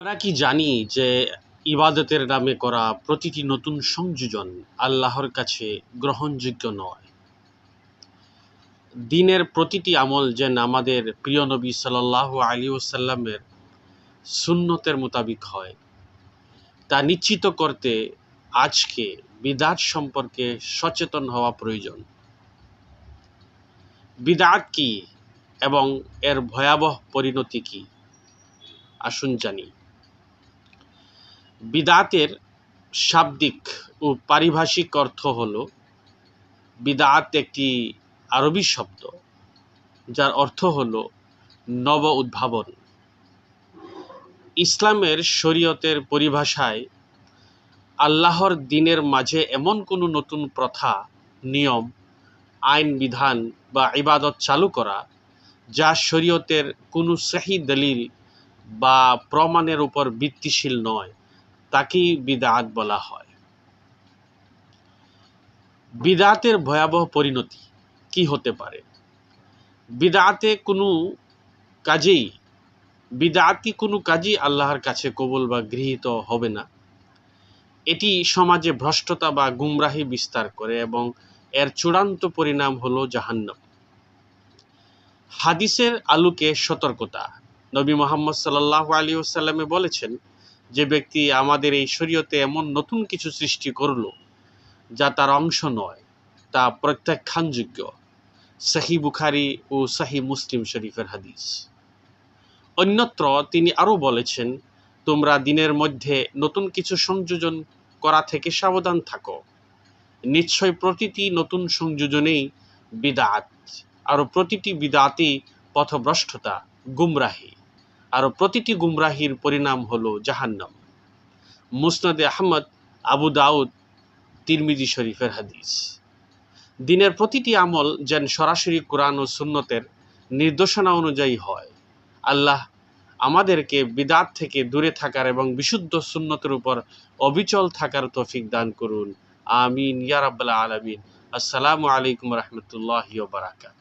আমরা কি জানি যে ইবাদতের নামে করা প্রতিটি নতুন সংযোজন আল্লাহর কাছে গ্রহণযোগ্য নয়। দিনের প্রতিটি আমল যেন আমাদের প্রিয় নবী সাল্লাল্লাহু আলাইহি ওয়াসাল্লামের সুন্নতের মোতাবিক হয়, তা নিশ্চিত করতে আজকে বিদআত সম্পর্কে সচেতন হওয়া প্রয়োজন। বিদআত কি এবং এর ভয়াবহ পরিণতি কি, আসুন জানি। বিদআতের শাব্দিক ও পারিভাষিক অর্থ হল, বিদআত একটি আরবি শব্দ যার অর্থ হল নব উদ্ভাবন। ইসলামের শরীয়তের পরিভাষায় আল্লাহর দ্বীনের মাঝে এমন কোনো নতুন প্রথা, নিয়ম, আইন বিধান বা ইবাদত চালু করা যা শরীয়তের কোনো সহি দলিল বা প্রমাণের উপর ভিত্তিশীল নয়, তাকেই বিদআত বলা হয়। বিদআতের ভয়াবহ পরিণতি কি হতে পারে? বিদআতি কোনো কাজই আল্লাহর কাছে কবুল বা গৃহীত হবে না। এটি সমাজে ভ্রষ্টতা বা গুমরাহি বিস্তার করে এবং এর চূড়ান্ত পরিণাম হলো জাহান্নাম। হাদিসের আলোকে সতর্কতা। নবী মুহাম্মদ সাল্লাল্লাহু আলাইহি ওয়াসাল্লাম বলেছেন, যে ব্যক্তি আমাদের এই শরীয়তে এমন নতুন কিছু সৃষ্টি করল যা তার অংশ নয়, তা প্রত্যাখ্যানযোগ্য। সহিহ বুখারী ও সহিহ মুসলিম শরীফের হাদিস। অন্যত্র তিনি আরও বলেছেন, তোমরা দিনের মধ্যে নতুন কিছু সংযোজন করা থেকে সাবধান থাকো। নিশ্চয় প্রতিটি নতুন সংযোজনেই বিদআত, আর প্রতিটি বিদআতই পথভ্রষ্টতা, গুমরাহি, আর প্রতিটি গুমরাহির পরিণাম হলো জাহান্নাম। মুসনাদে আহমদ, আবু দাউদ, তিরমিজি শরীফের হাদিস। দিনের প্রতিটি আমল যেন সরাসরি কোরআন ও সুন্নতের নির্দেশনা অনুযায়ী হয়। আল্লাহ আমাদেরকে বিদআত থেকে দূরে থাকার এবং বিশুদ্ধ সুন্নতের উপর অবিচল থাকার তৌফিক দান করুন। আমিন ইয়া রাব্বাল আলামিন। আসসালামু আলাইকুম ওয়া রাহমাতুল্লাহি ওয়া বারাকাতুহু।